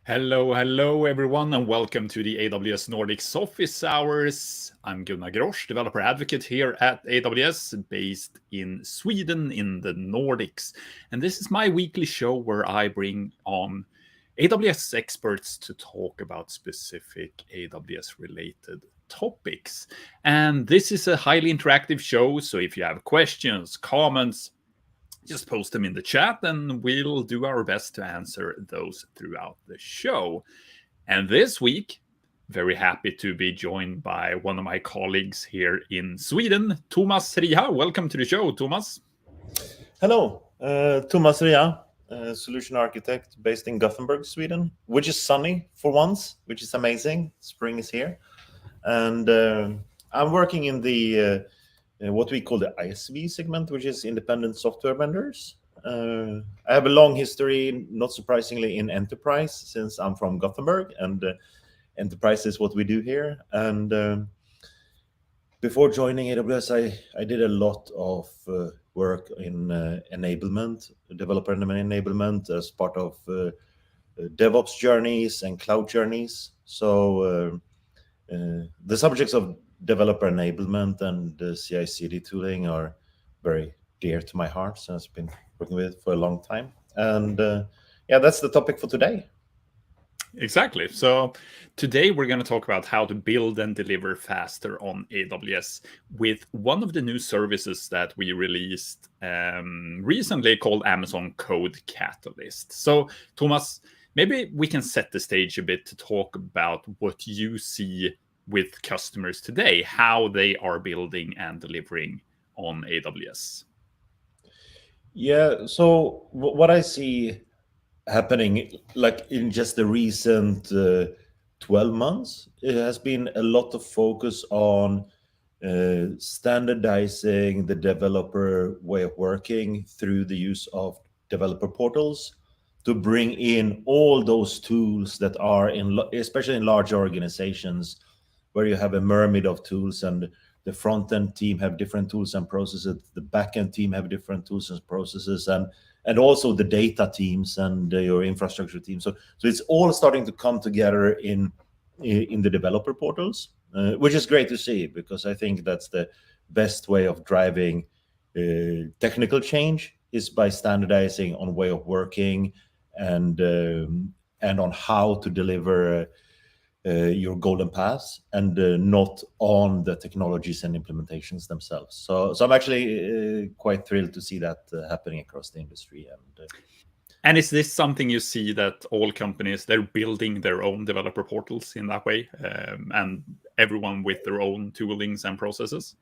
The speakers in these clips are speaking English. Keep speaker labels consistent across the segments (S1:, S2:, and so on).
S1: Hello everyone, and welcome to the AWS Nordics Office Hours. I'm Gunnar Grosch, developer advocate here at AWS, based in Sweden in the Nordics. And this is my weekly show where I bring on AWS experts to talk about specific AWS related topics. And this is a highly interactive show, so if you have questions, comments, just post them in the chat and we'll do our best to answer those throughout the show. And this week, very happy to be joined by one of my colleagues here in Sweden, Thomas Ria. Welcome to the show, Thomas.
S2: Hello, Thomas Ria, solution architect based in Gothenburg, Sweden, which is sunny for once, which is amazing. Spring is here. And I'm working in the what we call the ISV segment, which is independent software vendors. I have a long history, not surprisingly, in enterprise, since I'm from Gothenburg, and enterprise is what we do here. And before joining AWS, I did a lot of work in enablement, developer enablement, as part of DevOps journeys and cloud journeys. So the subjects of developer enablement and CI/CD tooling are very dear to my heart, so I've been working with it for a long time. And yeah, that's the topic for today.
S1: Exactly. So today we're going to talk about how to build and deliver faster on AWS with one of the new services that we released recently called Amazon CodeCatalyst. So Thomas, maybe we can set the stage a bit to talk about what you see with customers today, how they are building and delivering on AWS.
S2: Yeah, so what I see happening, like in just the recent 12 months, it has been a lot of focus on standardizing the developer way of working through the use of developer portals to bring in all those tools that are especially in large organizations where you have a myriad of tools, and the front-end team have different tools and processes, the back-end team have different tools and processes, and also the data teams and your infrastructure team. So it's all starting to come together in the developer portals, which is great to see, because I think that's the best way of driving technical change, is by standardizing on way of working and on how to deliver your golden paths, and not on the technologies and implementations themselves. So I'm actually quite thrilled to see that happening across the industry.
S1: And is this something you see that all companies, they're building their own developer portals in that way, and everyone with their own toolings and processes?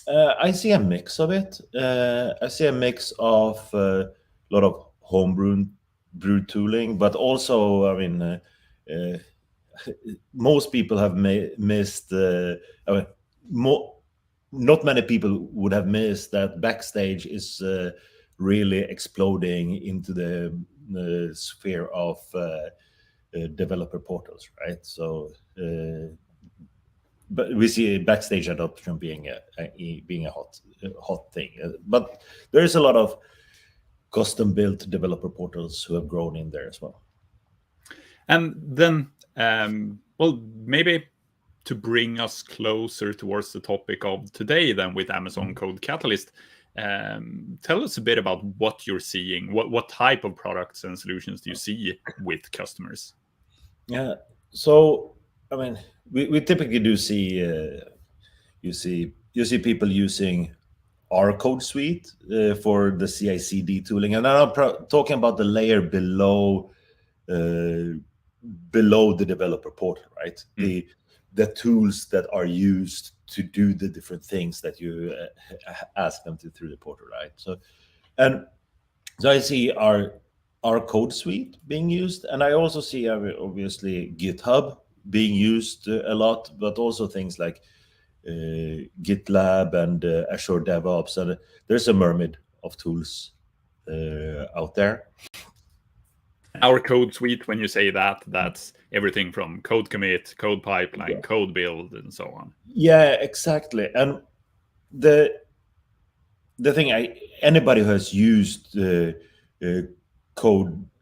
S2: I see a mix of it. I see a mix of a lot of homebrew tooling, but also, I mean, most people have missed. Not many people would have missed that Backstage is really exploding into the sphere of developer portals, right? So, but we see Backstage adoption being a hot thing. But there is a lot of custom-built developer portals who have grown in there as well.
S1: And then, well, maybe to bring us closer towards the topic of today, then with Amazon CodeCatalyst, tell us a bit about what you're seeing. What type of products and solutions do you see with customers?
S2: Yeah, so I mean, we typically do see you see people using our code suite for the CI/CD tooling, and I'm talking about the layer below the developer portal, right? The tools that are used to do the different things that you ask them to through the portal, right? So I see our code suite being used, and I also see obviously GitHub being used a lot, but also things like GitLab and Azure DevOps, and there's a myriad of tools out there.
S1: Our code suite, when you say that, that's everything from code commit, code pipeline, code build, and so on.
S2: Yeah, exactly. And the thing, anybody who has used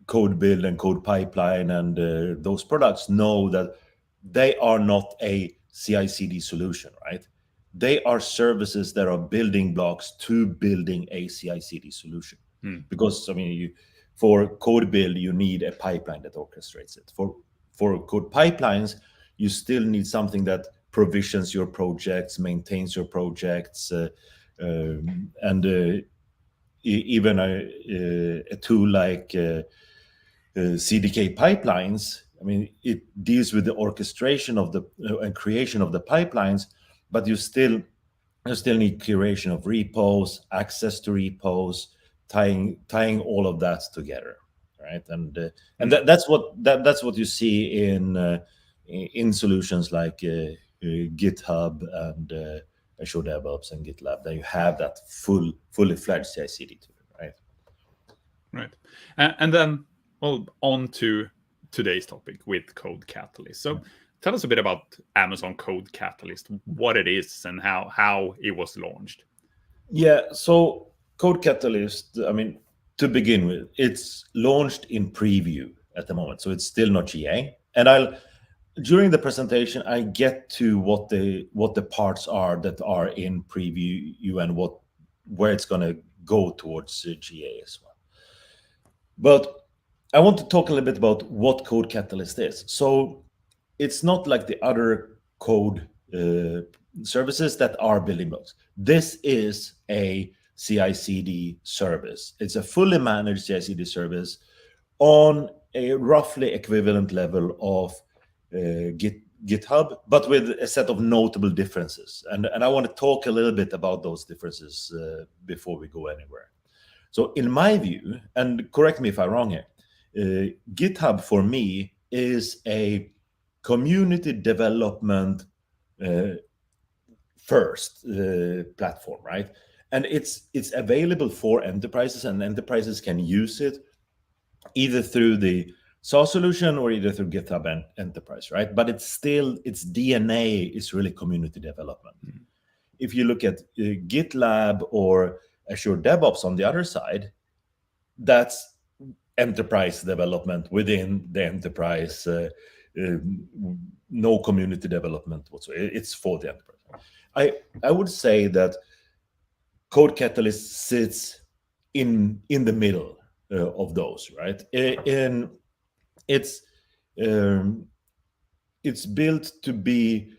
S2: code build and code pipeline and those products know that they are not a CI/CD solution, right? They are services that are building blocks to building a CI/CD solution. Because for code build, you need a pipeline that orchestrates it. For code pipelines, you still need something that provisions your projects, maintains your projects, and even a tool like CDK pipelines. It deals with the orchestration of the and creation of the pipelines, but you still need curation of repos, access to repos, tying all of that together, right? And that's what you see in solutions like GitHub and Azure DevOps and GitLab. That you have that fully fledged CI/CD to it, right?
S1: Right. And then, well, on to today's topic with CodeCatalyst. So tell us a bit about Amazon CodeCatalyst, what it is and how it was launched.
S2: Yeah, so CodeCatalyst, to begin with, it's launched in preview at the moment, so it's still not GA. And during the presentation, I get to what the parts are that are in preview and where it's going to go towards GA as well. But I want to talk a little bit about what CodeCatalyst is. So it's not like the other code services that are building blocks. This is a CI/CD service. It's a fully managed CI/CD service on a roughly equivalent level of GitHub, but with a set of notable differences. And I want to talk a little bit about those differences before we go anywhere. So in my view, and correct me if I'm wrong here, GitHub for me is a community development first platform, right? And it's available for enterprises, and enterprises can use it either through the SaaS solution or either through GitHub and Enterprise, right? But its DNA is really community development. If you look at GitLab or Azure DevOps on the other side, that's enterprise development within the enterprise, no community development whatsoever. It's for the enterprise. I would say that CodeCatalyst sits in the middle of those, right? It's built to be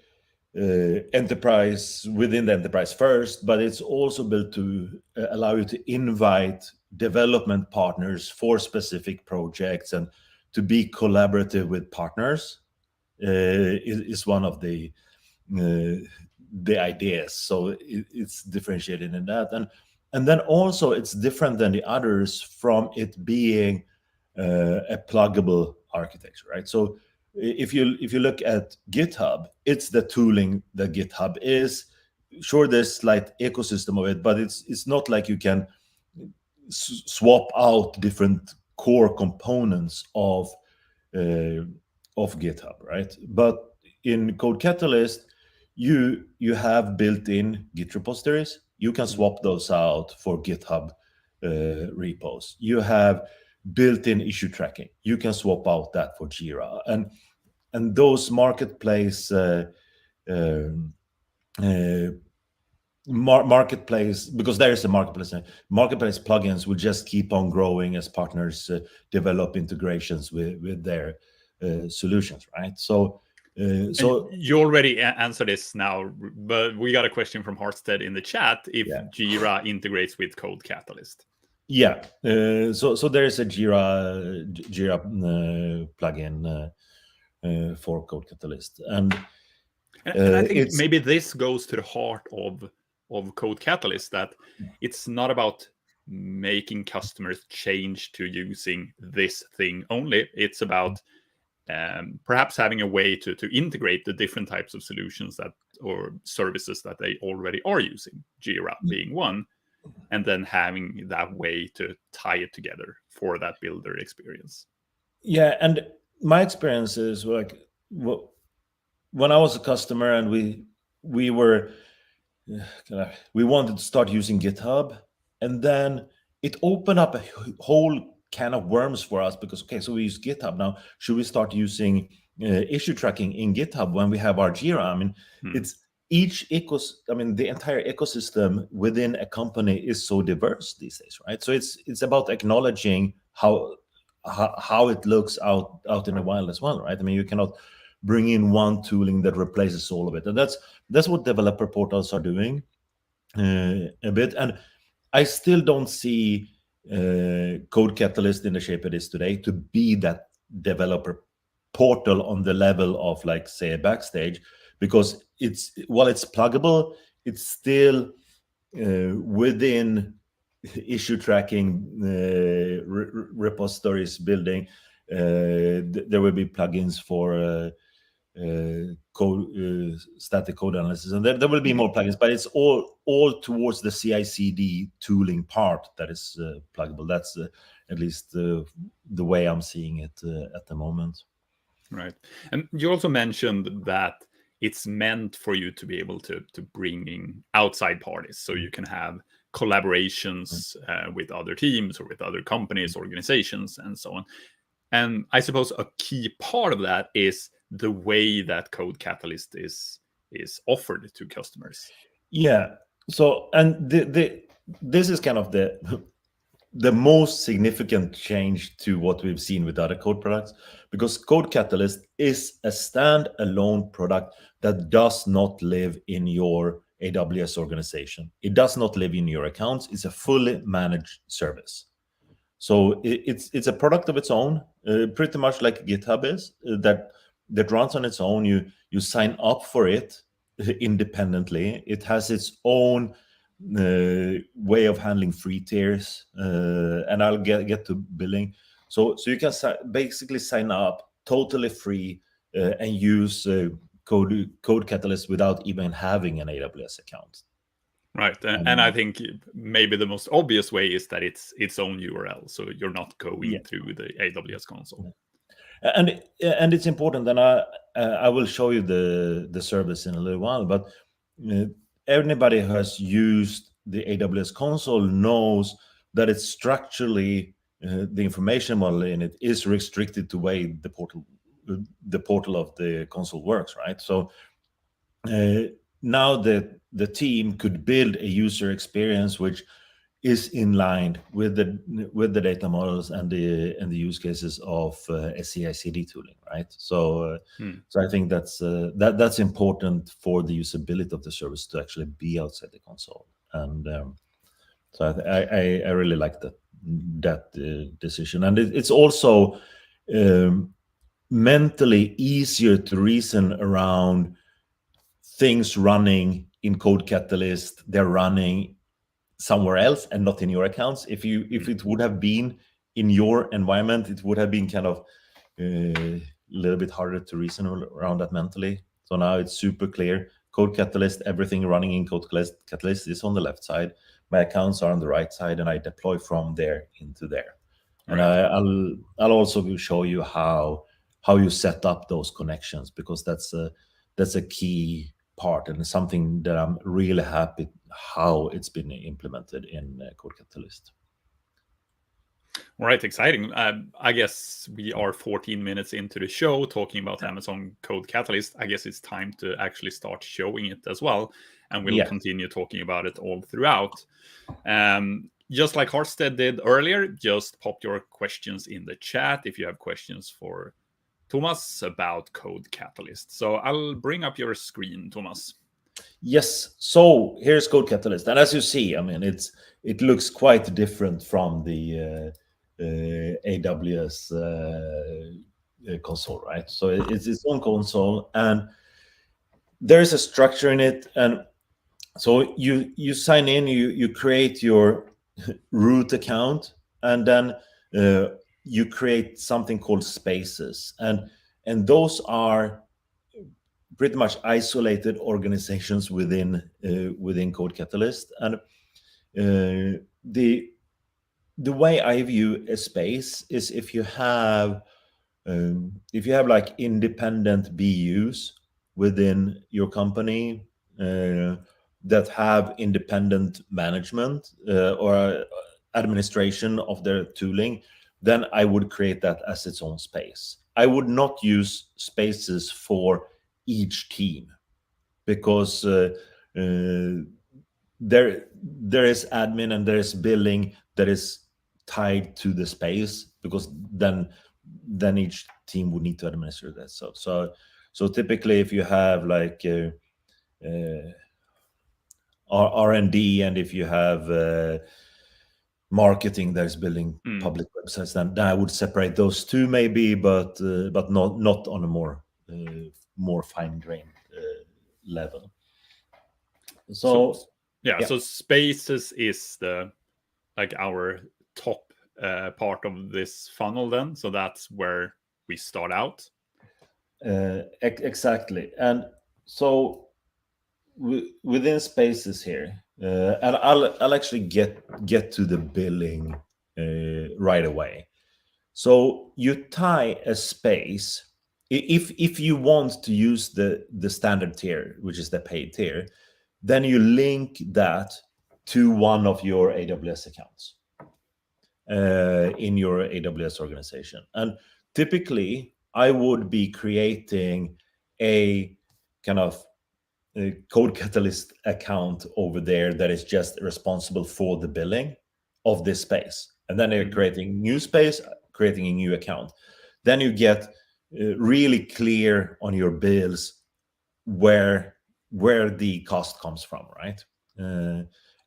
S2: enterprise within the enterprise first, but it's also built to allow you to invite development partners for specific projects and to be collaborative with partners is one of the ideas. So it's differentiated in that, and then also it's different than the others from it being a pluggable architecture, right? So if you look at GitHub, it's the tooling that GitHub is. Sure, there's slight ecosystem of it, but it's not like you can swap out different core components of GitHub, right? But in CodeCatalyst, you have built-in Git repositories. You can swap those out for GitHub repos. You have built-in issue tracking. You can swap out that for Jira, and those marketplace marketplace, because there is a marketplace plugins will just keep on growing as partners develop integrations with their solutions, right? So
S1: you already answered this now, but we got a question from Hartstead in the chat if Jira integrates with CodeCatalyst.
S2: Yeah, so there is a Jira plugin for CodeCatalyst, and
S1: I think maybe this goes to the heart of CodeCatalyst, that it's not about making customers change to using this thing only. It's about perhaps having a way to integrate the different types of solutions or services that they already are using, Jira being one, and then having that way to tie it together for that builder experience.
S2: Yeah, and my experience is like when I was a customer and we wanted to start using GitHub, and then it opened up a whole kind of worms for us, because okay, so we use GitHub now. Should we start using issue tracking in GitHub when we have our Jira? I mean, it's the entire ecosystem within a company is so diverse these days, right? So it's about acknowledging how it looks out in the wild as well, right? I mean, you cannot bring in one tooling that replaces all of it, and that's what developer portals are doing a bit. And I still don't see CodeCatalyst in the shape it is today to be that developer portal on the level of, like, say, a Backstage, because while it's pluggable, it's still within issue tracking repositories building. There will be plugins for static code analysis, and there will be more plugins, but it's all towards the CI/CD tooling part that is pluggable. That's at least the way I'm seeing it at the moment.
S1: Right. And you also mentioned that it's meant for you to be able to bring in outside parties, so you can have collaborations with other teams or with other companies, organizations, and so on. And I suppose a key part of that is the way that CodeCatalyst is offered to customers.
S2: Yeah. So, and this is kind of the most significant change to what we've seen with other code products, because CodeCatalyst is a standalone product that does not live in your AWS organization. It does not live in your accounts. It's a fully managed service. So it's a product of its own, pretty much like GitHub is, that runs on its own. You sign up for it independently. It has its own way of handling free tiers, and I'll get to billing. So you can basically sign up totally free and use CodeCatalyst without even having an AWS account.
S1: Right, and I think maybe the most obvious way is that it's its own URL, so you're not going through the AWS console.
S2: And it's important, and I will show you the service in a little while. But anybody who has used the AWS console knows that it's structurally the information model in it is restricted to the way the portal of the console works, right? So now the team could build a user experience which is in line with the data models and the use cases of CI/CD tooling, right? So so I think that's important for the usability of the service to actually be outside the console. And so I really like that decision, and it's also mentally easier to reason around things running in CodeCatalyst. They're running somewhere else and not in your accounts. If it would have been in your environment, it would have been kind of a little bit harder to reason around that mentally. So now it's super clear. CodeCatalyst, everything running in CodeCatalyst is on the left side. My accounts are on the right side, and I deploy from there into there. And I'll also show you how you set up those connections, because that's a key part, and something that I'm really happy how it's been implemented in CodeCatalyst.
S1: All right, exciting. I guess we are 14 minutes into the show talking about Amazon CodeCatalyst. I guess it's time to actually start showing it as well, and we'll continue talking about it all throughout. Just like Harstead did earlier, just pop your questions in the chat if you have questions for Thomas about CodeCatalyst. So I'll bring up your screen, Thomas.
S2: Yes. So here's CodeCatalyst, and as you see, I mean, it looks quite different from the AWS console, right? So it's its own console, and there's a structure in it. And so you sign in, you create your root account, and then you create something called spaces, and those are pretty much isolated organizations within CodeCatalyst. And the way I view a space is if you have like independent BUs within your company that have independent management or administration of their tooling, then I would create that as its own space. I would not use spaces for each team, because there is admin and there is billing that is tied to the space, because then each team would need to administer that. So typically, if you have like R&D, and if you have marketing that is building public websites, then I would separate those two maybe, but not on a more fine-grained level. So
S1: spaces is our top part of this funnel then. So that's where we start out.
S2: Exactly. And so within spaces here, and I'll actually get to the billing right away. So you tie a space. If you want to use the standard tier, which is the paid tier, then you link that to one of your AWS accounts in your AWS organization. And typically, I would be creating a kind of a CodeCatalyst account over there that is just responsible for the billing of this space. And then they're creating new space, creating a new account. Then you get really clear on your bills where the cost comes from, right?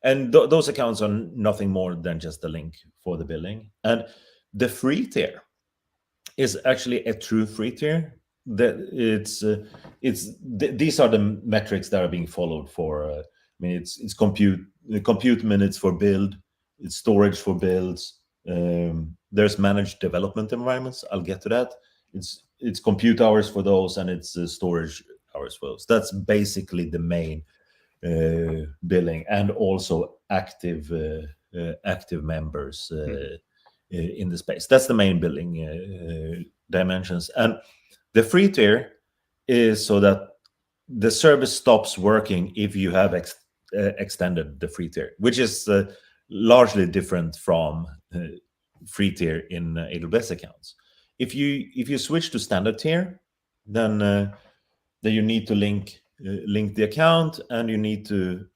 S2: And those accounts are nothing more than just a link for the billing. And the free tier is actually a true free tier. That these are the metrics that are being followed for. I mean, it's compute minutes for build, it's storage for builds. There's managed development environments. I'll get to that. It's compute hours for those, and it's storage hours for those. That's basically the main billing, and also active members in the space. That's the main billing dimensions. And the free tier is so that the service stops working if you have extended the free tier, which is largely different from free tier in AWS accounts. If you switch to standard tier, then you need to link the account, and you need to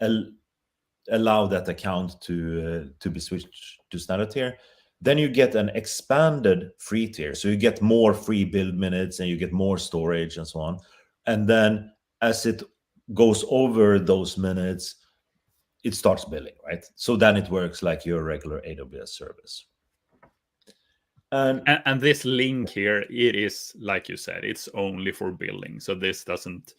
S2: allow that account to be switched to standard tier. Then you get an expanded free tier, so you get more free build minutes, and you get more storage and so on. And then as it goes over those minutes, it starts billing, right? So then it works like your regular AWS service.
S1: And this link here, it is, like you said, it's only for billing. So this doesn't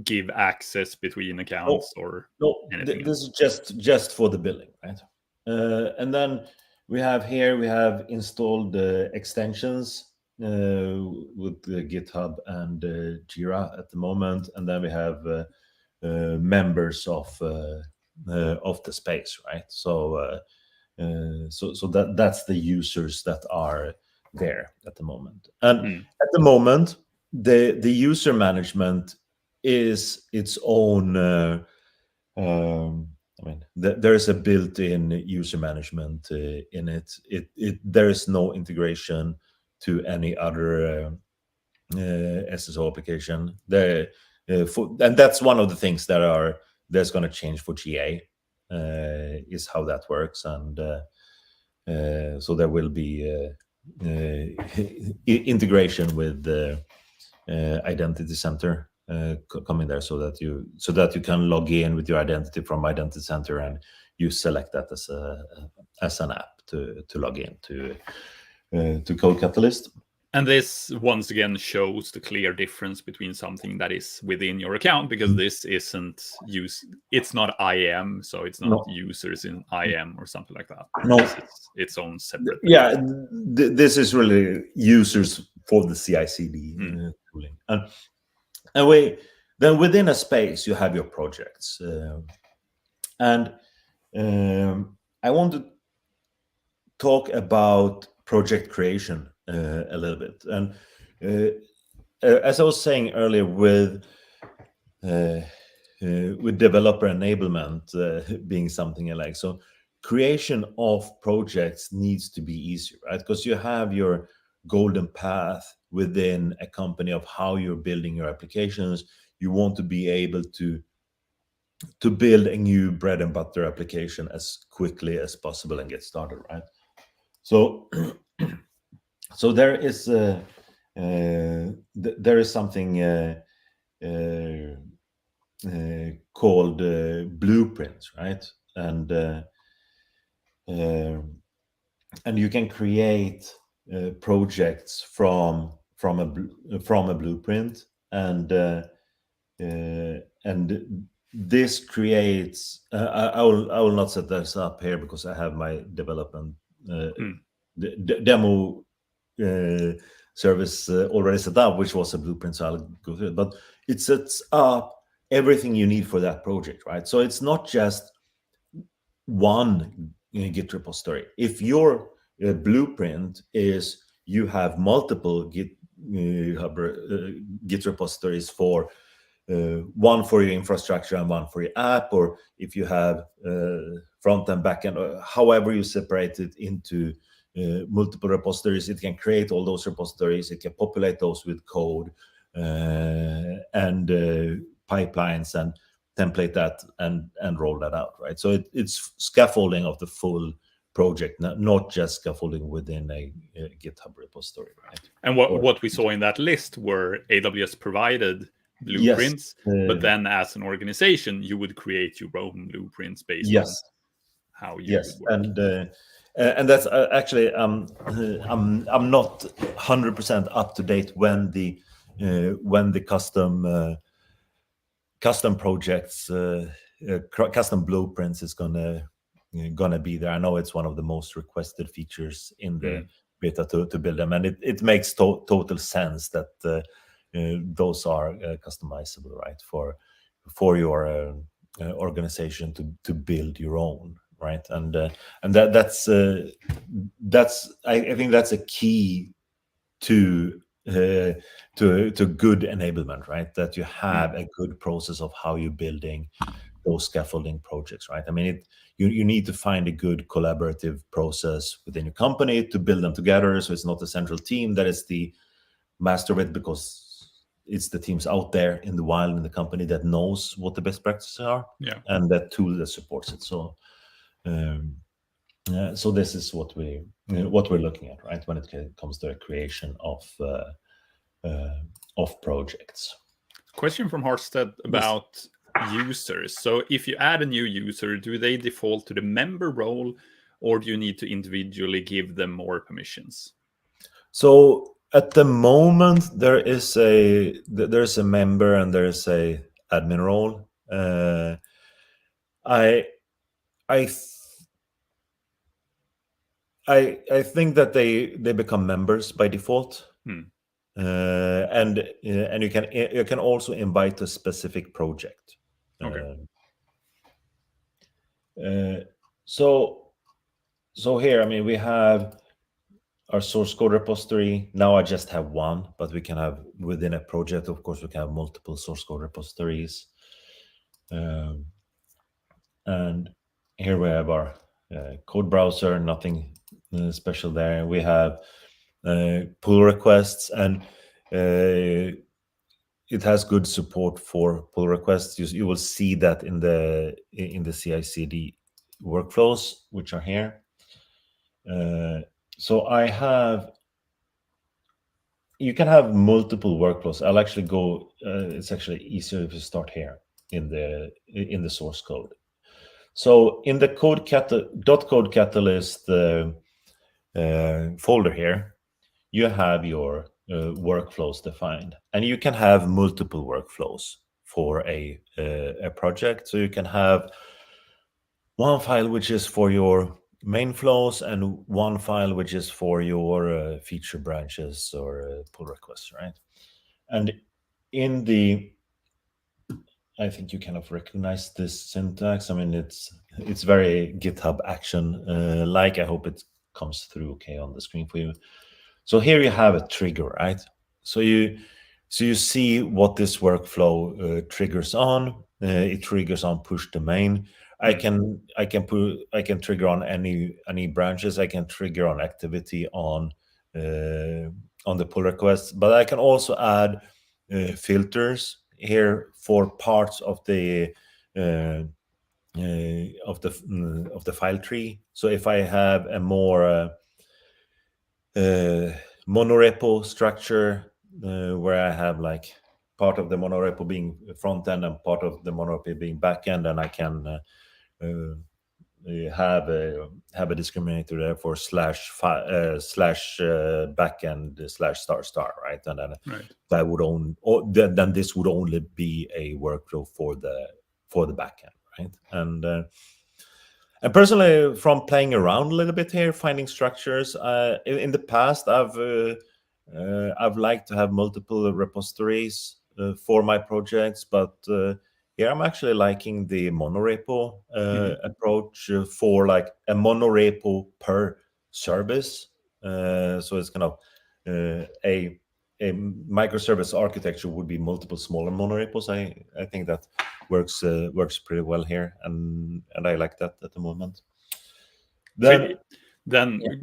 S1: give access between accounts or anything.
S2: This is just for the billing, right? And then we have installed extensions with GitHub and Jira at the moment, and then we have members of the space, right? So that's the users that are there at the moment. And at the moment, the user management is its own. I mean, there is a built-in user management in it. There is no integration to any other SSO application. And that's one of the things that's going to change for GA, is how that works. And so there will be integration with the Identity Center coming there, so that you can log in with your identity from Identity Center, and you select that as an app to log in to CodeCatalyst.
S1: And this once again shows the clear difference between something that is within your account, because this isn't it's not IAM, so it's not users in IAM or something like that.
S2: No,
S1: this is its own separate thing.
S2: Yeah, this is really users for the CI/CD tooling. And then within a space, you have your projects. And I want to talk about project creation a little bit. And as I was saying earlier, with developer enablement being something I like, so creation of projects needs to be easier, right? Because you have your golden path within a company of how you're building your applications. You want to be able to build a new bread and butter application as quickly as possible and get started, right? So so there is something called blueprints, right? And you can create projects from a blueprint, and this creates. I will not set this up here because I have my development demo service already set up, which was a blueprint. So I'll go through it, but it sets up everything you need for that project, right? So it's not just one Git repository. If your blueprint is you have multiple Git repositories for one for your infrastructure and one for your app, or if you have front and back end, however you separate it into multiple repositories, it can create all those repositories. It can populate those with code and pipelines and template that and roll that out, right? So it's scaffolding of the full project, not just scaffolding within a GitHub repository, right?
S1: And what we saw in that list were AWS provided blueprints, but then as an organization, you would create your own blueprints based on how you would work.
S2: And that's actually I'm not 100% up to date when the custom projects, custom blueprints is gonna be there. I know it's one of the most requested features in the beta to build them, and it makes total sense that those are customizable, right, for your organization to build your own, right? And that's I think that's a key to good enablement, right? That you have a good process of how you're building those scaffolding projects, right? I mean, you need to find a good collaborative process within your company to build them together. So it's not a central team that is the master of it, because it's the teams out there in the wild in the company that knows what the best practices are, and that tool that supports it. So so this is what we're looking at, right, when it comes to the creation of projects.
S1: Question from Harstead about users. So if you add a new user, do they default to the member role, or do you need to individually give them more permissions?
S2: So at the moment, there's a member and there's a admin role. I think that they become members by default, and you can also invite a specific project.
S1: Okay.
S2: So here, I mean, we have our source code repository. Now I just have one, but we can have within a project, of course, we can have multiple source code repositories. And here we have our code browser, nothing special there. We have pull requests, and it has good support for pull requests. You will see that in the CI/CD workflows, which are here. So you can have multiple workflows. I'll actually go. It's actually easier if you start here in the source code. So in the CodeCatalyst folder here, you have your workflows defined, and you can have multiple workflows for a project. So you can have one file which is for your main flows, and one file which is for your feature branches or pull requests, right? And I think you kind of recognize this syntax. I mean, it's very GitHub action like. I hope it comes through okay on the screen for you. So here you have a trigger, right? So you see what this workflow triggers on. It triggers on push the main. I can trigger on any branches. I can trigger on activity on the pull requests, but I can also add filters here for parts of the file tree. So if I have a more monorepo structure where I have like part of the monorepo being front end and part of the monorepo being back end, and I can have a discriminator there for slash backend slash star, right? And then that would then this would only be a workflow for the backend, right? And personally, from playing around a little bit here, finding structures, in the past, I've liked to have multiple repositories for my projects, but here I'm actually liking the monorepo approach for like a monorepo per service. So it's kind of a microservice architecture would be multiple smaller monorepos. I think that works pretty well here, and I like that at the moment.
S1: Then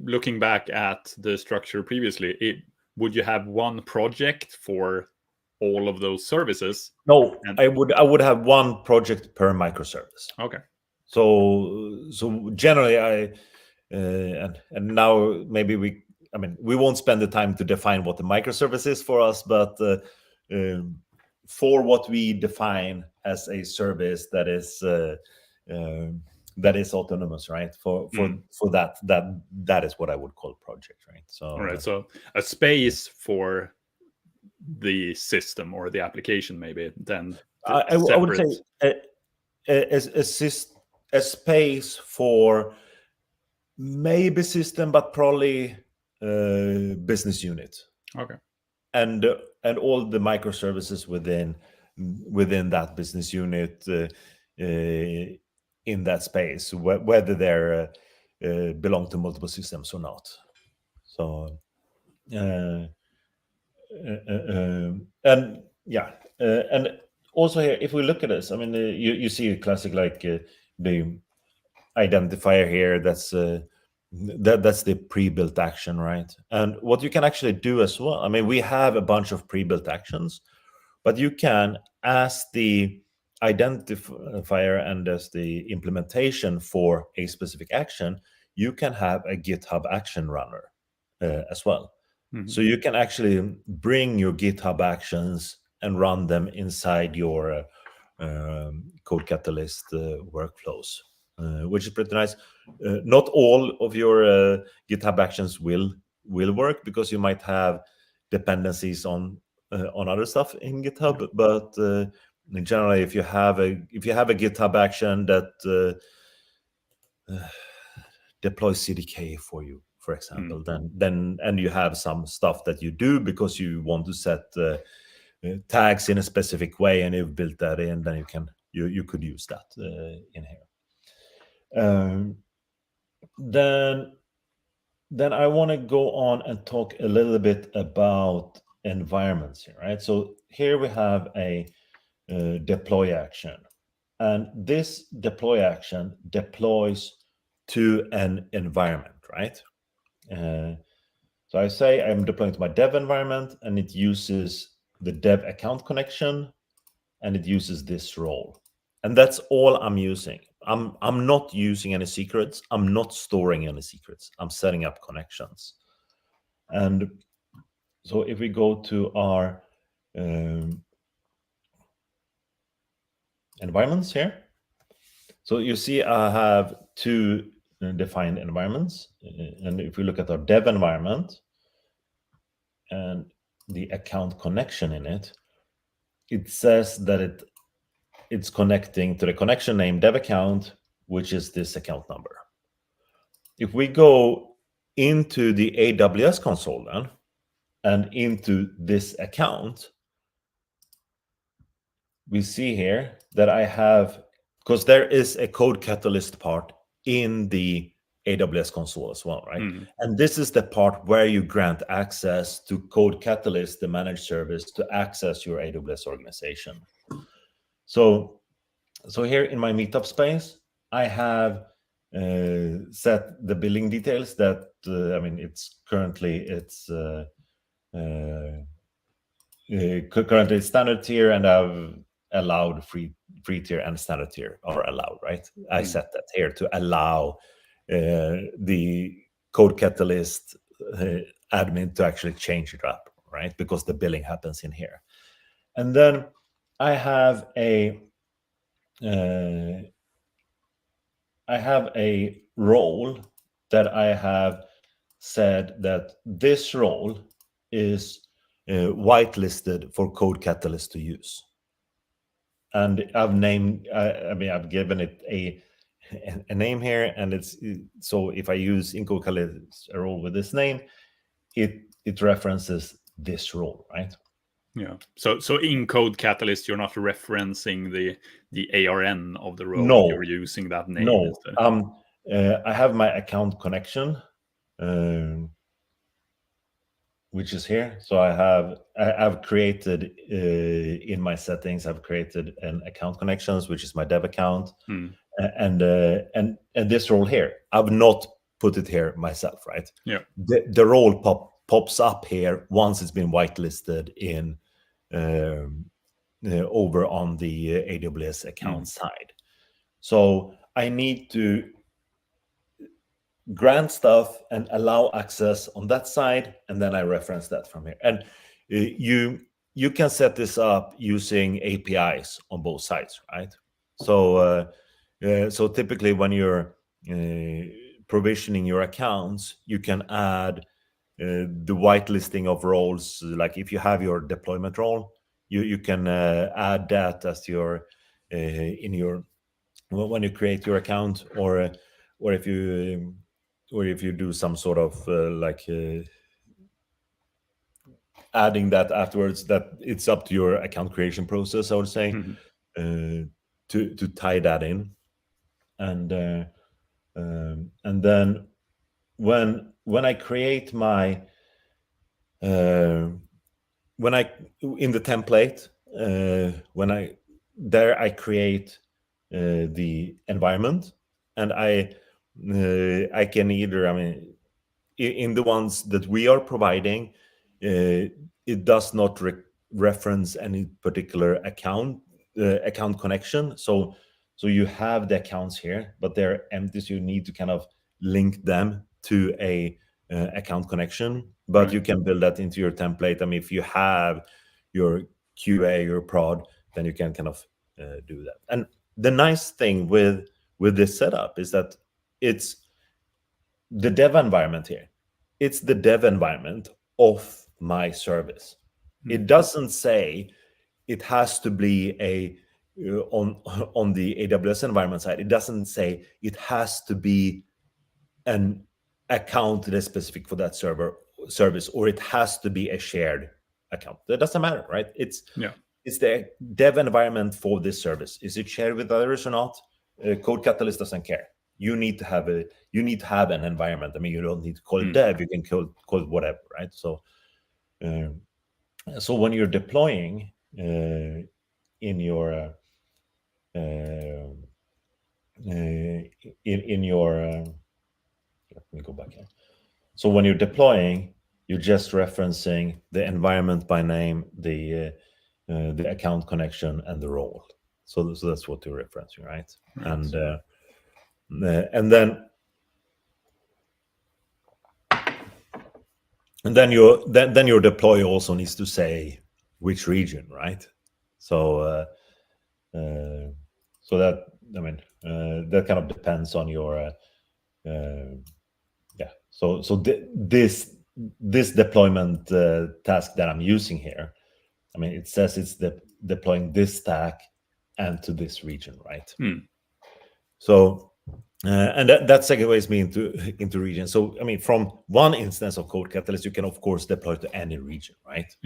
S1: looking back at the structure previously, would you have one project for all of those services?
S2: No, I would have one project per microservice.
S1: Okay.
S2: So generally, and now maybe we won't spend the time to define what the microservice is for us, but for what we define as a service that is autonomous, right? For that is what I would call a project, right? So
S1: all right, so a space for the system or the application, maybe then
S2: I would say a space for maybe system, but probably business unit.
S1: Okay.
S2: And all the microservices within that business unit in that space, whether they're belong to multiple systems or not. So and also here, if we look at this, you see a classic like the identifier here. That's the pre-built action, right? And what you can actually do as well, we have a bunch of pre-built actions, but you can, as the identifier and as the implementation for a specific action, you can have a GitHub action runner as well. So you can actually bring your GitHub actions and run them inside your CodeCatalyst workflows, which is pretty nice. Not all of your GitHub actions will work, because you might have dependencies on other stuff in GitHub. But generally, if you have a GitHub action that deploys CDK for you, for example, then and you have some stuff that you do because you want to set tags in a specific way, and you've built that in, then you could use that in here. Then I want to go on and talk a little bit about environments here, right? So here we have a deploy action, and this deploy action deploys to an environment, right? So I say I'm deploying to my dev environment, and it uses the dev account connection, and it uses this role, and that's all I'm using. I'm not using any secrets. I'm not storing any secrets. I'm setting up connections. And so if we go to our environments here, so you see I have two defined environments. And if we look at our dev environment and the account connection in it, it says that it's connecting to the connection name dev account, which is this account number. If we go into the AWS console then, and into this account, we see here that I have, because there is a CodeCatalyst part in the AWS console as well, right? And this is the part where you grant access to CodeCatalyst, the managed service, to access your AWS organization. So here in my meetup space, I have set the billing details that it's currently currently standard tier, and I've allowed free tier and standard tier are allowed, right? I set that here to allow the CodeCatalyst admin to actually change it up, right? Because the billing happens in here. And then I have a role that I have said that this role is whitelisted for CodeCatalyst to use. And I've named, I've given it a name here, and it's so if I use in CodeCatalyst a role with this name, it references this role, right?
S1: Yeah. So in CodeCatalyst, you're not referencing the ARN of the role.
S2: No,
S1: You're using that name
S2: no.
S1: instead.
S2: I have my account connection, which is here. So I've created in my settings, I've created an account connections, which is my dev account, and this role here, I've not put it here myself, right?
S1: Yeah.
S2: The role pops up here once it's been whitelisted in over on the AWS account side. So I need to grant stuff and allow access on that side, and then I reference that from here. And you can set this up using APIs on both sides, right? So so typically when you're provisioning your accounts, you can add the whitelisting of roles. Like if you have your deployment role, you can add that as your in your when you create your account, or if you do some sort of adding that afterwards. That it's up to your account creation process, I would say, to tie that in, and then when I create my when I in the template I create the environment, and I can either in the ones that we are providing, it does not reference any particular account connection. So you have the accounts here, but they're empty. So you need to kind of link them to a account connection. But you can build that into your template. If you have your QA, your prod, then you can kind of do that. And the nice thing with this setup is that it's the dev environment here. It's the dev environment of my service. It doesn't say it has to be a on the AWS environment side. It doesn't say it has to be an account that is specific for that service, or it has to be a shared account. That doesn't matter, right? It's the dev environment for this service. Is it shared with others or not? CodeCatalyst doesn't care. You need to have an environment. You don't need to call it dev. You can call it whatever, right? So so when you're deploying in your let me go back here. So when you're deploying, you're just referencing the environment by name, the account connection, and the role. So that's what you're referencing, right? And then your deploy also needs to say which region, right? So so that that kind of depends on your So this deployment task that I'm using here, it says it's deploying this stack and to this region, right? So and that segues me into region. So from one instance of CodeCatalyst, you can of course deploy to any region, right?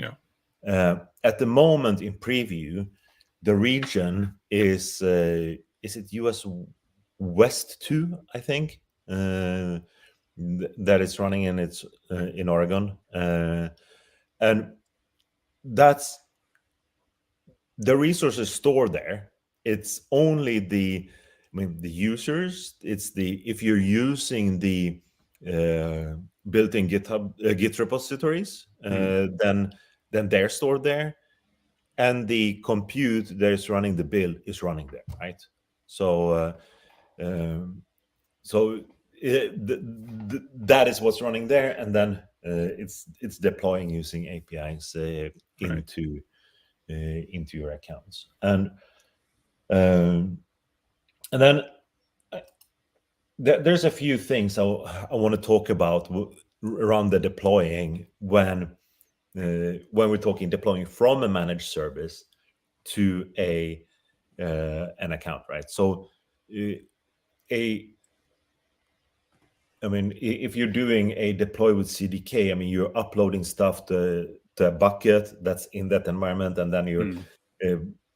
S2: At the moment in preview, the region is it US West 2, I think, that is running in Oregon, and that's the resources stored there. It's only mean, the users. It's if you're using the built-in Git repositories, then they're stored there, and the compute that is running the build is running there, right? So that is what's running there, and then it's deploying using APIs into your accounts, and then there's a few things I want to talk about around the deploying when we're talking deploying from a managed service to an account, right? So if you're doing a deploy with CDK, I mean, you're uploading stuff to a bucket that's in that environment, and then you're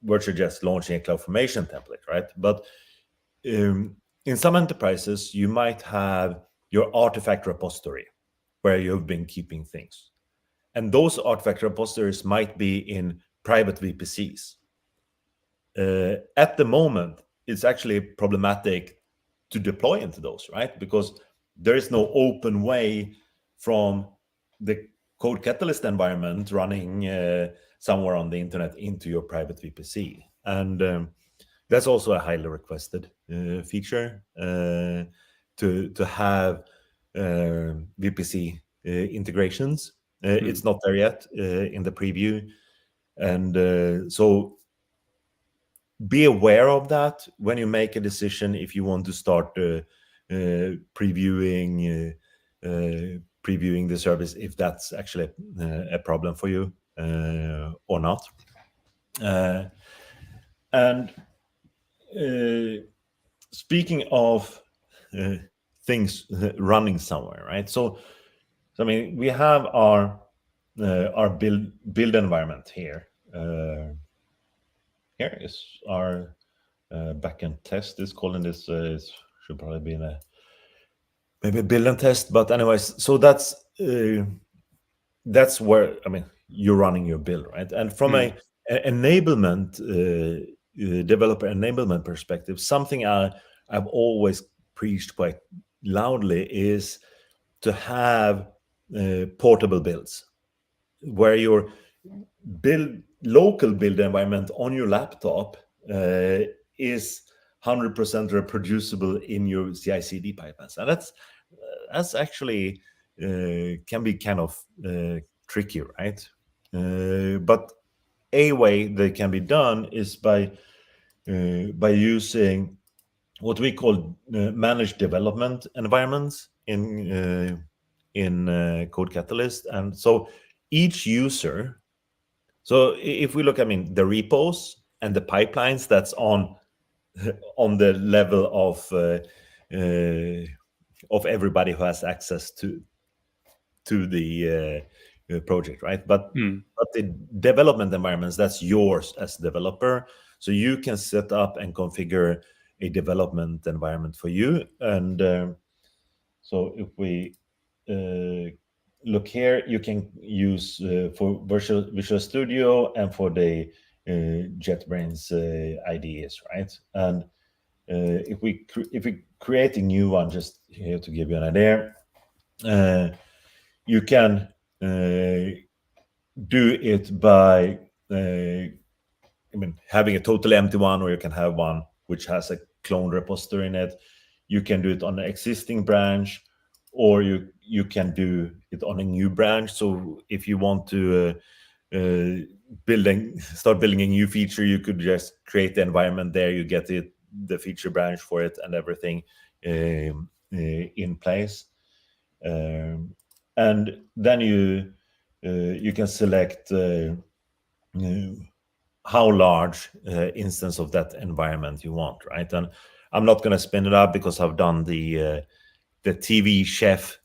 S2: virtually just launching a CloudFormation template, right? But in some enterprises, you might have your artifact repository where you've been keeping things. And those artifact repositories might be in private VPCs. At the moment, it's actually problematic to deploy into those, right? Because there is no open way from the CodeCatalyst environment running somewhere on the internet into your private VPC. And that's also a highly requested feature to have VPC integrations. It's not there yet in the preview. And so be aware of that when you make a decision if you want to start previewing the service, if that's actually a problem for you or not. And speaking of things running somewhere, right? So I mean, we have our build environment here. Here is our backend test is calling this. Should probably be maybe a build and test, but anyways, so that's where, I mean, you're running your build, right? And from a enablement developer enablement perspective, something I've always preached quite loudly is to have portable builds where your local build environment on your laptop is 100% reproducible in your CI/CD pipelines, and that's actually can be kind of tricky, right? But a way that can be done is by using what we call managed development environments in CodeCatalyst. And so each user, so if we look, I mean, the repos and the pipelines, that's on the level of everybody who has access to the project, right? But the development environments, that's yours as developer, so you can set up and configure a development environment for you. And so if we look here, you can use for Visual Studio and for the JetBrains IDEs, right? And if we create a new one, just here to give you an idea, you can do it by having a totally empty one, or you can have one which has a clone repository in it. You can do it on an existing branch, or you can do it on a new branch. So if you want to start building a new feature, you could just create the environment there. You get the feature branch for it and everything in place. And then you can select how large instance of that environment you want, right? And I'm not going to spin it up because I've done the TV chef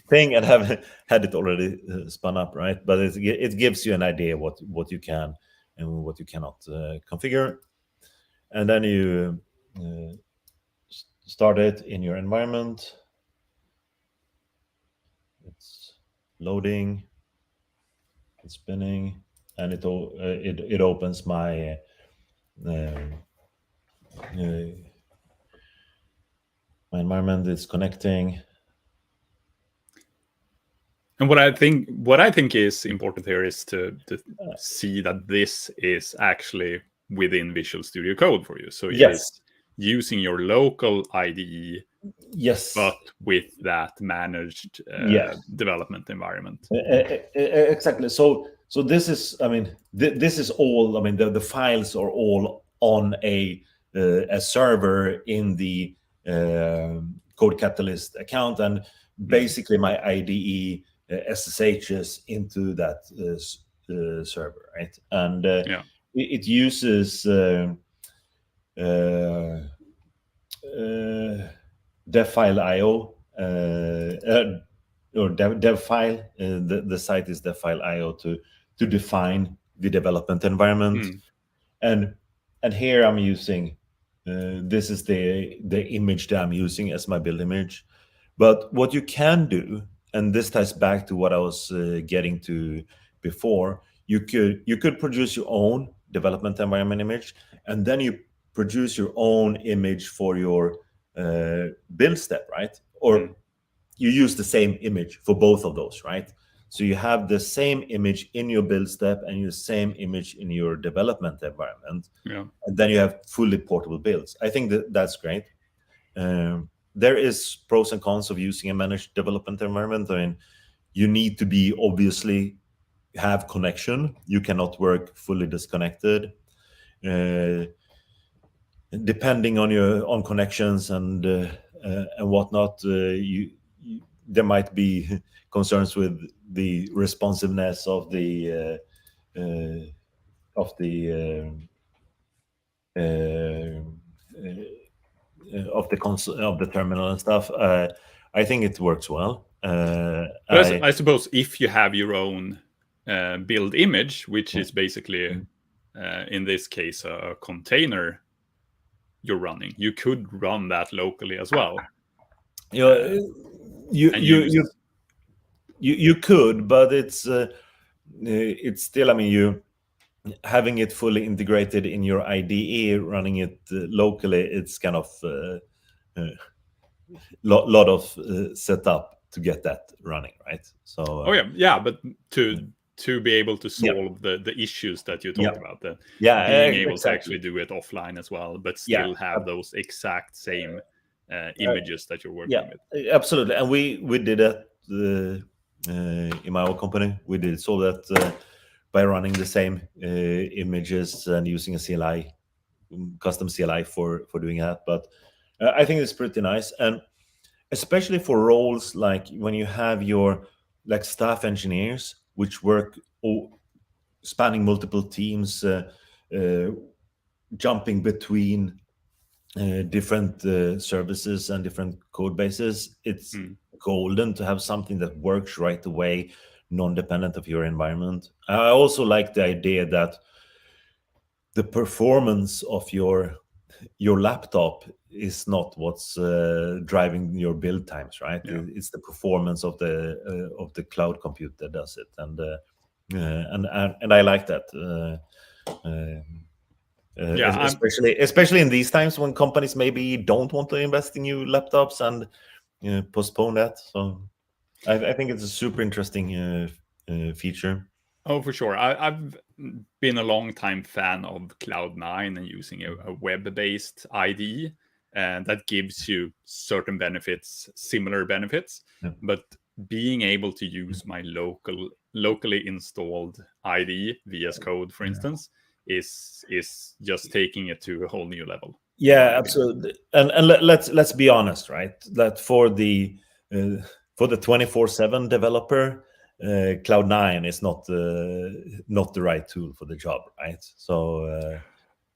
S2: thing and have had it already spun up, right? But it gives you an idea what you can and what you cannot configure. And then you start it in your environment. It's loading, it's spinning, and it opens my My environment is connecting.
S1: And what I think is important here is to see that this is actually within Visual Studio Code for you. So it
S2: Yes.
S1: is using your local IDE,
S2: Yes.
S1: but with that managed
S2: Yeah.
S1: development environment.
S2: Exactly. So this is, I mean, this is all. I mean, the files are all on a server in the CodeCatalyst account, and basically my IDE SSHs into that server, right? And it uses dev file IO or dev file. The site is dev file IO to define the development environment. And here I'm using this is the image that I'm using as my build image. But what you can do, and this ties back to what I was getting to before, you could produce your own development environment image, and then you produce your own image for your build step, right? Or you use the same image for both of those, right? So you have the same image in your build step and your same image in your development environment.
S1: Yeah.
S2: And then you have fully portable builds. I think that's great. There is pros and cons of using a managed development environment. I mean, you need to be obviously have connection. You cannot work fully disconnected. Depending on connections and whatnot, there might be concerns with the responsiveness of the of the terminal and stuff. I think it works well.
S1: But I suppose if you have your own build image, which is basically in this case a container you're running, you could run that locally as well.
S2: You could, but it's still. I mean, you having it fully integrated in your IDE, running it locally. It's kind of lot of setup to get that running, right? So
S1: but to be able to solve the issues that you talked about, being able to actually do it offline as well, but still have those exact same images that you're working with.
S2: Absolutely. And we did that in my own company. We did solve that by running the same images and using a CLI, custom CLI for doing that. But I think it's pretty nice, and especially for roles like when you have your staff engineers, which work spanning multiple teams, jumping between different services and different code bases. It's golden to have something that works right away, non-dependent of your environment. I also like the idea that the performance of your laptop is not what's driving your build times, right? It's the performance of the cloud compute that does it, and I like that. Especially in these times when companies maybe don't want to invest in new laptops and postpone that. So I think it's a super interesting feature.
S1: Oh, for sure. I've been a long time fan of Cloud9 and using a web-based IDE, and that gives you certain benefits, similar benefits, but being able to use my locally installed IDE, VS Code, for instance, is just taking it to a whole new level.
S2: Yeah, absolutely. And let's be honest, right? That for the 24/7 developer, Cloud9 is not the right tool for the job, right? So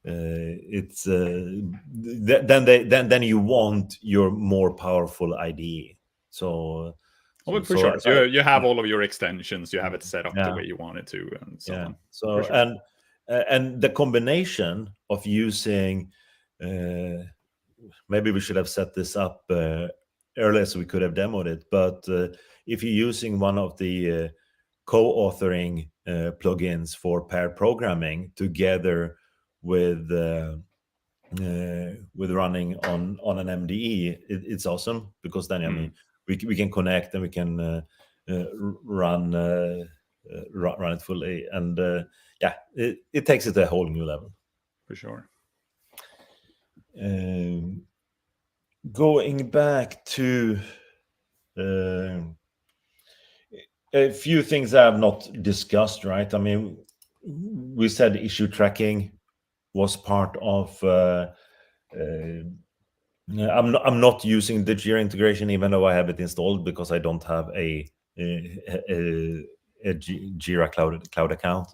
S2: it's then you want your more powerful IDE. So
S1: for sure, you have all of your extensions, you have it set up the way you want it to, and so on.
S2: So sure. And the combination of using, maybe we should have set this up earlier so we could have demoed it. But if you're using one of the co-authoring plugins for pair programming together with with running on an MDE, it's awesome, because then I mean we can connect and we can run it fully, and yeah, it takes it a whole new level.
S1: For sure.
S2: Going back to a few things I have not discussed, right? I mean, we said issue tracking was part of. I'm not using the Jira integration, even though I have it installed, because I don't have a Jira cloud account.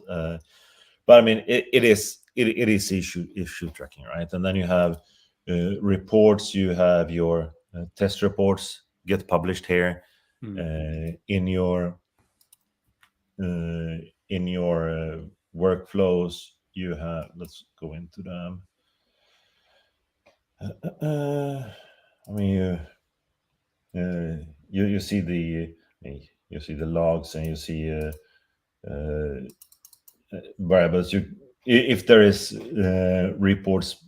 S2: But I mean, it is issue tracking, right? And then you have reports. You have your test reports get published here in your workflows. You have. Let's go into them. I mean, you see the logs, and you see variables. If there is reports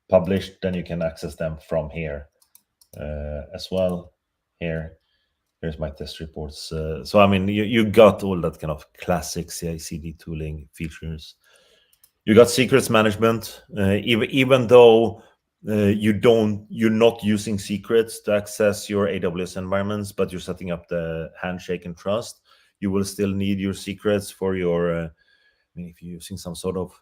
S2: published, then you can access them from here as well. Here's my test reports. So I mean, you got all that kind of classic CI/CD tooling features. You got secrets management, even though you're not using secrets to access your AWS environments, but you're setting up the handshake and trust. You will still need your secrets for your. I mean, if you're using some sort of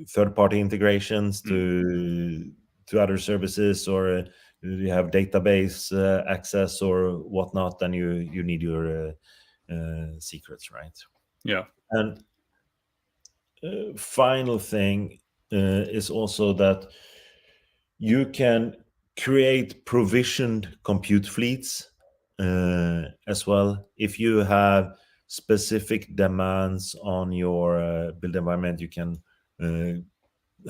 S2: third-party integrations to other services, or you have database access or whatnot, then you need your secrets, right?
S1: Yeah.
S2: And final thing is also that you can create provisioned compute fleets as well. If you have specific demands on your build environment, you can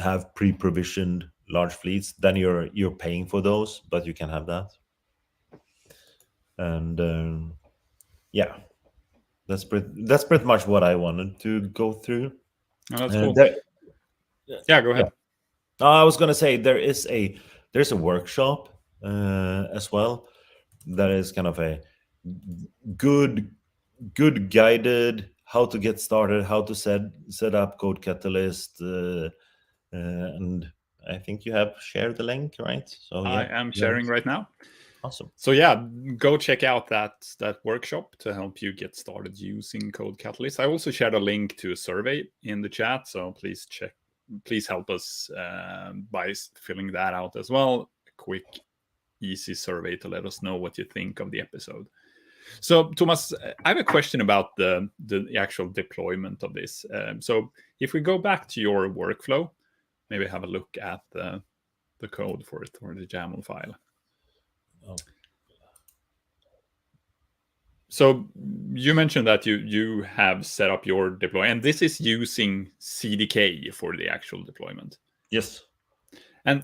S2: have pre-provisioned large fleets. Then you're paying for those, but you can have that. And yeah, that's pretty much what I wanted to go through.
S1: Oh, that's cool.
S2: Yeah,
S1: go ahead.
S2: Yeah. I was gonna say there's a workshop as well that is kind of a good guided how to get started, how to set up CodeCatalyst, and I think you have shared the link, right? So
S1: I am sharing right now.
S2: Awesome.
S1: So yeah, go check out that workshop to help you get started using CodeCatalyst. I also shared a link to a survey in the chat, so please help us by filling that out as well. A quick, easy survey to let us know what you think of the episode. So Thomas, I have a question about the actual deployment of this. So if we go back to your workflow, maybe have a look at the code for it, or the YAML file.
S2: Oh.
S1: So you mentioned that you have set up your deploy, and this is using CDK for the actual deployment.
S2: Yes.
S1: And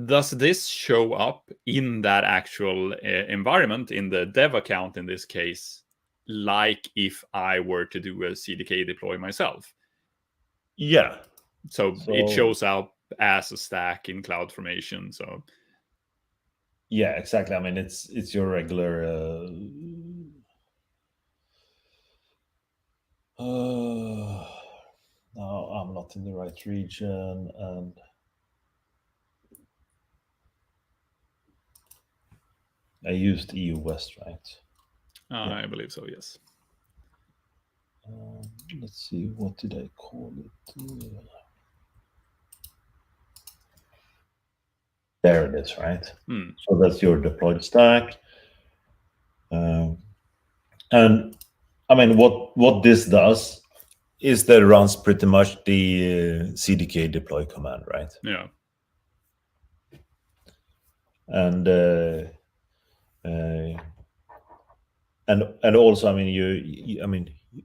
S1: does this show up in that actual environment, in the dev account in this case, like if I were to do a CDK deploy myself?
S2: Yeah.
S1: So it shows up as a stack in CloudFormation. So
S2: yeah, exactly. I mean, it's your regular. No, I'm not in the right region, and I used EU West, right?
S1: yeah. I believe so, yes.
S2: Let's see, what did I call it? There it is, right? So that's your deployed stack. And I mean, what this does is that it runs pretty much the CDK deploy command, right?
S1: Yeah.
S2: And also, I mean,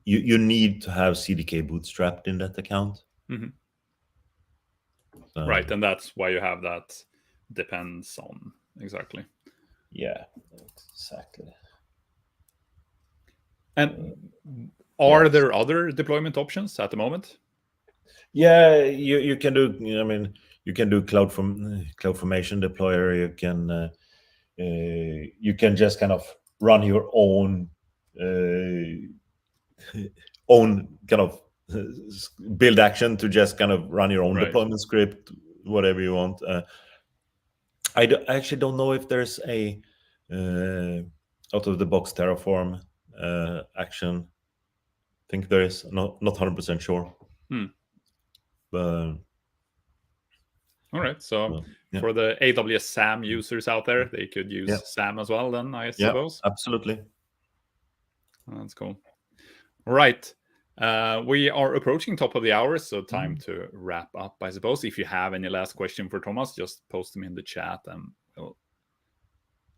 S2: you need to have CDK bootstrapped in that account.
S1: Right, and that's why you have that depends on, exactly.
S2: Yeah, exactly.
S1: And are there other deployment options at the moment?
S2: Yeah, you can do. I mean, do CloudFormation deployer. You can just kind of run your own kind of build action to just kind of run your own deployment script, whatever you want. I actually don't know if there's a out of the box Terraform action. I think there is, not 100% sure. But
S1: all right, so for the AWS SAM users out there, they could use SAM as well then, I suppose.
S2: Absolutely.
S1: That's cool. All right. We are approaching top of the hour, so time to wrap up, I suppose. If you have any last question for Thomas, just post them in the chat and we'll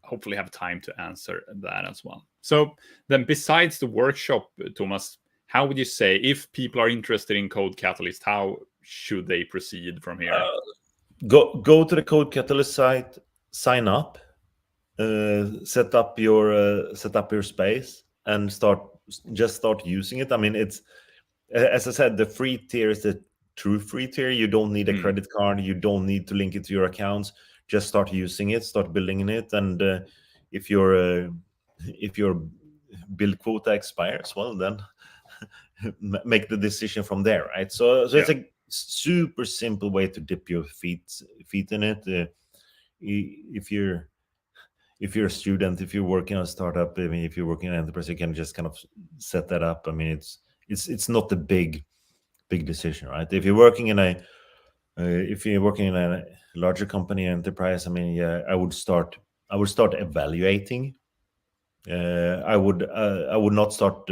S1: hopefully have time to answer that as well. So then besides the workshop, Thomas, how would you say, if people are interested in CodeCatalyst, how should they proceed from here?
S2: Go to the CodeCatalyst site, sign up, set up your space, and start using it. I mean, it's, as I said, the free tier is the true free tier. You don't need a credit card. You don't need to link it to your accounts. Just start using it, start building in it, and if your build quota expires, well, then make the decision from there, right? So it's a super simple way to dip your feet in it. If you're a student, if you're working on a startup, I mean, if you're working in an enterprise, you can just kind of set that up. I mean, it's not a big decision, right? If you're working in a larger company, enterprise, I mean, I would start evaluating. I would not start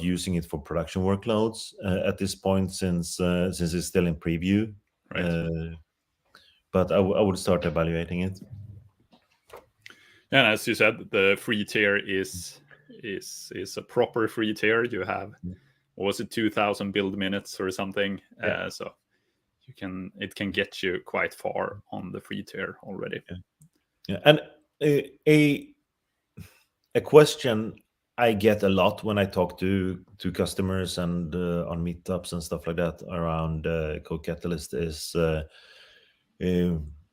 S2: using it for production workloads at this point, since it's still in preview.
S1: Right.
S2: But I would start evaluating it.
S1: And as you said, the free tier is a proper free tier. You have, what was it, 2,000 build minutes or something? So it can get you quite far on the free tier already.
S2: Yeah. And a question I get a lot when I talk to customers and on meetups and stuff like that around CodeCatalyst is,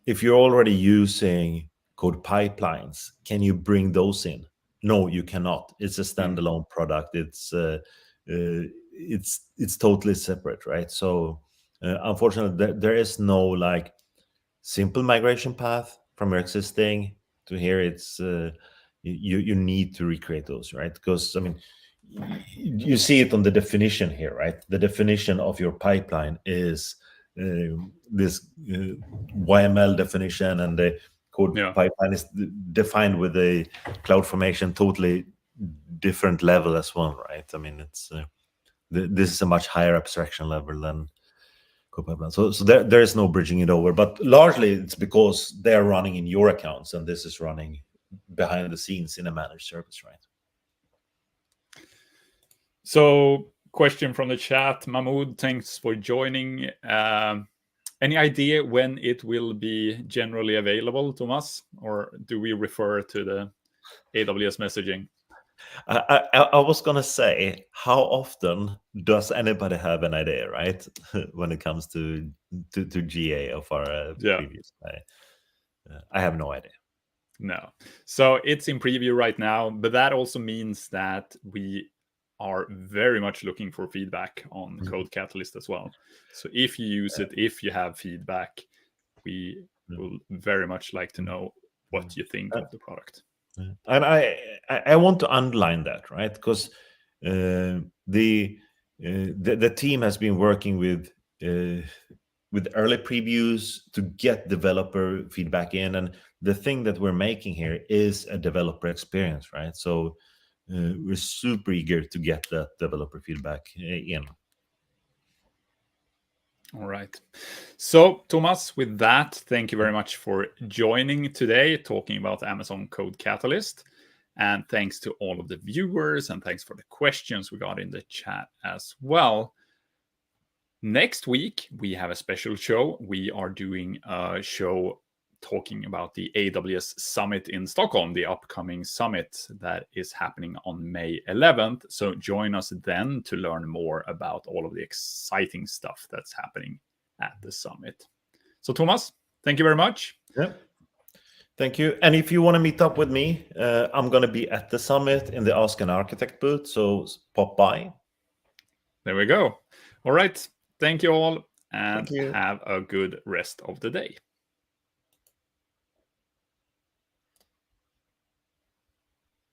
S2: if you're already using code pipelines, can you bring those in? No, you cannot. It's a standalone product. It's totally separate, right? So unfortunately, there is no like simple migration path from your existing to here. It's you need to recreate those, right? Because I mean, you see it on the definition here, right? The definition of your pipeline is this YML definition, and the code pipeline is defined with a CloudFormation totally different level as well, right? I mean, it's this is a much higher abstraction level than code pipeline. So there is no bridging it over, but largely it's because they're running in your accounts, and this is running behind the scenes in a managed service, right?
S1: So, question from the chat, Mahmoud, thanks for joining. Any idea when it will be generally available, Thomas, or do we refer to the AWS messaging?
S2: I was gonna say, how often does anybody have an idea, right? When it comes to GA of our previews, I have no idea.
S1: No, so it's in preview right now, but that also means that we are very much looking for feedback on CodeCatalyst as well. So if you use it, if you have feedback, we will very much like to know what you think of the product.
S2: And I want to underline that, right? Because the team has been working with early previews to get developer feedback in, and the thing that we're making here is a developer experience, right? So we're super eager to get that developer feedback in.
S1: All right. So, Thomas, with that, thank you very much for joining today, talking about Amazon CodeCatalyst. And thanks to all of the viewers, and thanks for the questions we got in the chat as well. Next week, we have a special show. We are doing a show talking about the AWS Summit in Stockholm, the upcoming summit that is happening on May 11th. So join us then to learn more about all of the exciting stuff that's happening at the summit. So Thomas, thank you very much.
S2: Yeah. Thank you. And if you want to meet up with me, I'm going to be at the summit in the Ask an Architect booth, so pop by.
S1: There we go. All right. Thank you all, and
S2: Thank you.
S1: have a good rest of the day.